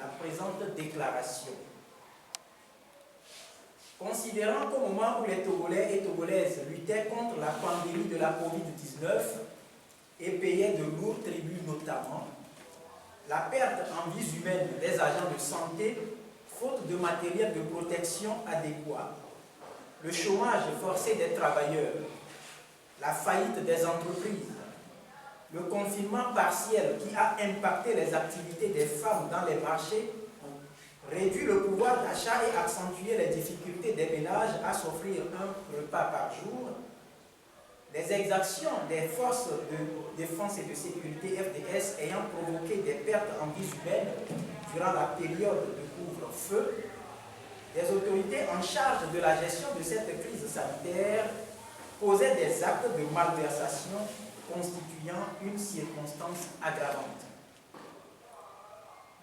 la présente déclaration. Considérant qu'au moment où les Togolais et Togolaises luttaient contre la pandémie de la Covid-19 et payaient de lourds tributs notamment, la perte en vies humaines des agents de santé, faute de matériel de protection adéquat, le chômage forcé des travailleurs, la faillite des entreprises, le confinement partiel qui a impacté les activités des femmes dans les marchés, réduit le pouvoir d'achat et accentué les difficultés des ménages à s'offrir un repas par jour, les exactions des forces de défense et de sécurité FDS ayant provoqué des pertes en vies humaines durant la période de couvre-feu, les autorités en charge de la gestion de cette crise sanitaire posaient des actes de malversation constituant une circonstance aggravante.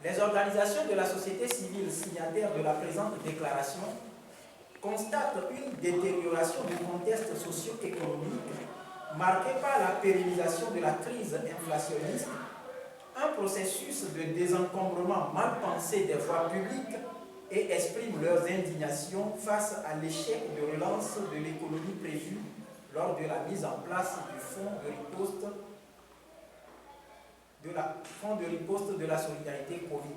Les organisations de la société civile signataires de la présente déclaration constatent une détérioration du contexte socio-économique marqué par la pérennisation de la crise inflationniste, un processus de désencombrement mal pensé des voies publiques et expriment leurs indignations face à l'échec de relance de l'économie prévue lors de la mise en place du fonds de riposte de la solidarité Covid.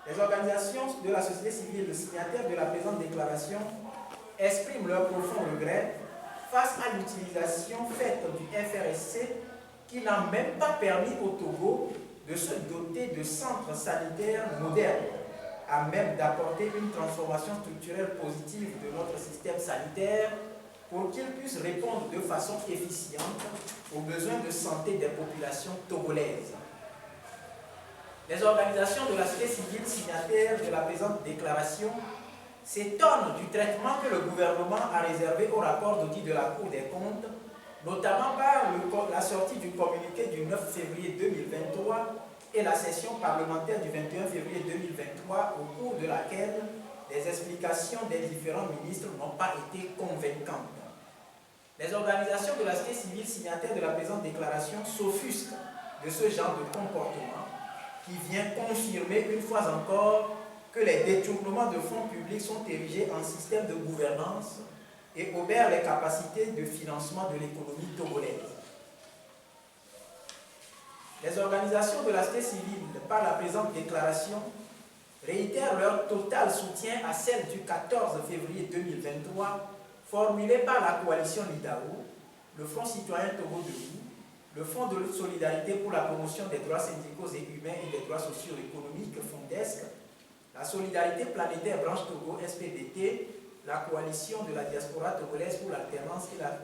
Les organisations de la société civile signataires de la présente déclaration expriment leur profond regret face à l'utilisation faite du FRSC qui n'a même pas permis au Togo de se doter de centres sanitaires modernes à même d'apporter une transformation structurelle positive de notre système sanitaire pour qu'il puisse répondre de façon efficiente aux besoins de santé des populations togolaises. Les organisations de la société civile signataires de la présente déclaration s'étonnent du traitement que le gouvernement a réservé au rapport d'audit de la Cour des comptes, notamment par la sortie du communiqué du 9 février 2023 et la session parlementaire du 21 février 2023, au cours de laquelle les explications des différents ministres n'ont pas été convaincantes. Les organisations de la société civile signataires de la présente déclaration s'offusquent de ce genre de comportement qui vient confirmer une fois encore que les détournements de fonds publics sont érigés en système de gouvernance et obèrent les capacités de financement de l'économie togolaise. Les organisations de la société civile, par la présente déclaration, réitèrent leur total soutien à celle du 14 février 2023 formulée par la coalition LIDAO, le Front citoyen Togo Debout, le Fonds de solidarité pour la promotion des droits syndicaux et humains et des droits socio-économiques FONDESC, la solidarité planétaire branche Togo SPDT, la coalition de la diaspora togolaise pour l'alternance et la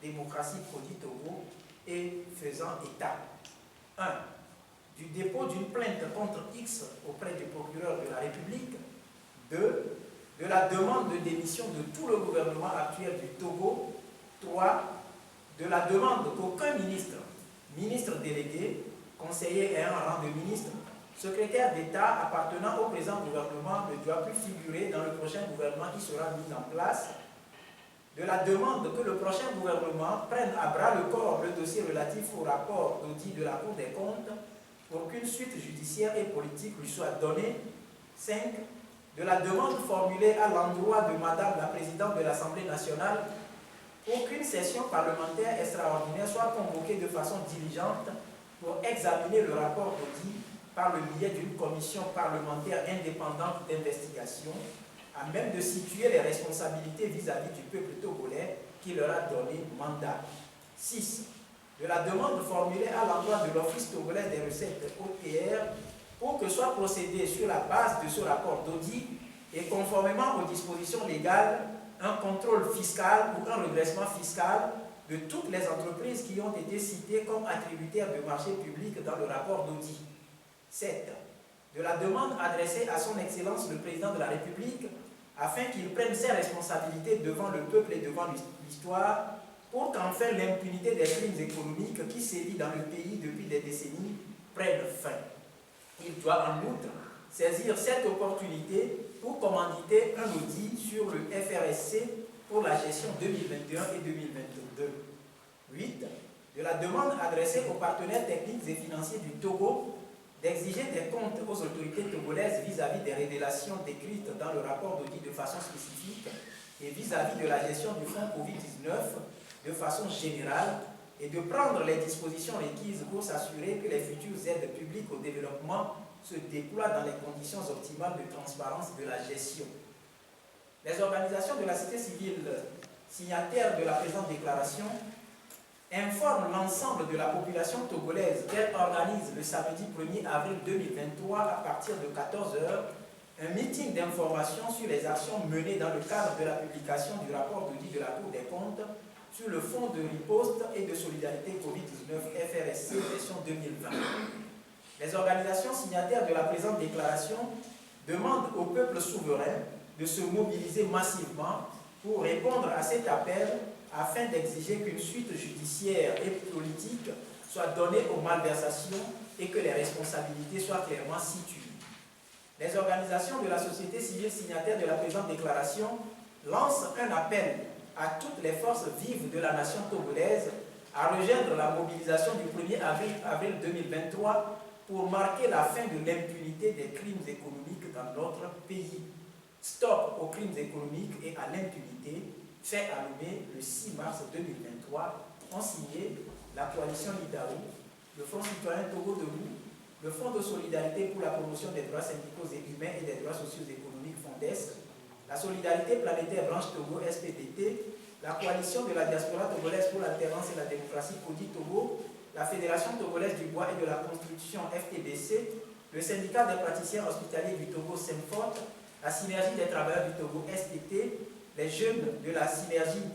démocratie Prodi Togo et faisant état 1. Du dépôt d'une plainte contre X auprès du procureur de la République. 2. De la demande de démission de tout le gouvernement actuel du Togo. 3. De la demande qu'aucun ministre délégué, conseiller ayant un rang de ministre, secrétaire d'État appartenant au présent gouvernement ne doit plus figurer dans le prochain gouvernement qui sera mis en place. De la demande que le prochain gouvernement prenne à bras le corps le dossier relatif au rapport d'audit de la Cour des comptes pour qu'une suite judiciaire et politique lui soit donnée. 5. De la demande formulée à l'endroit de Madame la Présidente de l'Assemblée nationale pour qu'une session parlementaire extraordinaire soit convoquée de façon diligente pour examiner le rapport d'audit par le biais d'une commission parlementaire indépendante d'investigation à même de situer les responsabilités vis-à-vis du peuple togolais qui leur a donné mandat. 6. De la demande formulée à l'endroit de l'Office togolais des recettes OTR pour que soit procédé sur la base de ce rapport d'audit et conformément aux dispositions légales, un contrôle fiscal ou un redressement fiscal de toutes les entreprises qui ont été citées comme attributaires de marchés publics dans le rapport d'audit. 7. De la demande adressée à son Excellence le Président de la République afin qu'il prenne ses responsabilités devant le peuple et devant l'histoire pour qu'enfin l'impunité des crimes économiques qui sévit dans le pays depuis des décennies prenne fin. Il doit en outre saisir cette opportunité pour commanditer un audit sur le FRSC pour la gestion 2021 et 2022. 8. De la demande adressée aux partenaires techniques et financiers du Togo d'exiger des comptes aux autorités vis-à-vis des révélations décrites dans le rapport d'audit de façon spécifique et vis-à-vis de la gestion du fonds Covid-19 de façon générale et de prendre les dispositions requises pour s'assurer que les futures aides publiques au développement se déploient dans les conditions optimales de transparence de la gestion. Les organisations de la société civile signataires de la présente déclaration informent l'ensemble de la population togolaise qu'elle organise le samedi 1er avril 2023 à partir de 14 h un meeting d'information sur les actions menées dans le cadre de la publication du rapport d'audit de la Cour des comptes sur le Fonds de riposte et de solidarité Covid-19 FRSC version 2020. Les organisations signataires de la présente déclaration demandent au peuple souverain de se mobiliser massivement pour répondre à cet appel afin d'exiger qu'une suite judiciaire et politique soit donnée aux malversations et que les responsabilités soient clairement situées. Les organisations de la société civile signataires de la présente déclaration lancent un appel à toutes les forces vives de la nation togolaise à rejoindre la mobilisation du 1er avril 2023 pour marquer la fin de l'impunité des crimes économiques dans notre pays. Stop aux crimes économiques et à l'impunité, fait à Lomé le 6 mars 2023, ont signé la coalition Lidao, le Front citoyen Togo Debout, le Fonds de solidarité pour la promotion des droits syndicaux et humains et des droits sociaux et économiques FONDES, la solidarité planétaire branche Togo SPDT, la coalition de la diaspora togolaise pour l'alternance et la démocratie CODI Togo, la Fédération togolaise du bois et de la construction FTBC, le syndicat des praticiens hospitaliers du Togo SEMFOT, la synergie des travailleurs du Togo STT, les jeunes de la synergie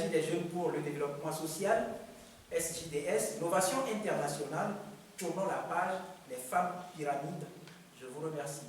des jeunes pour le développement social, SJDS, Novation internationale, tournons la page, les femmes pyramides. Je vous remercie.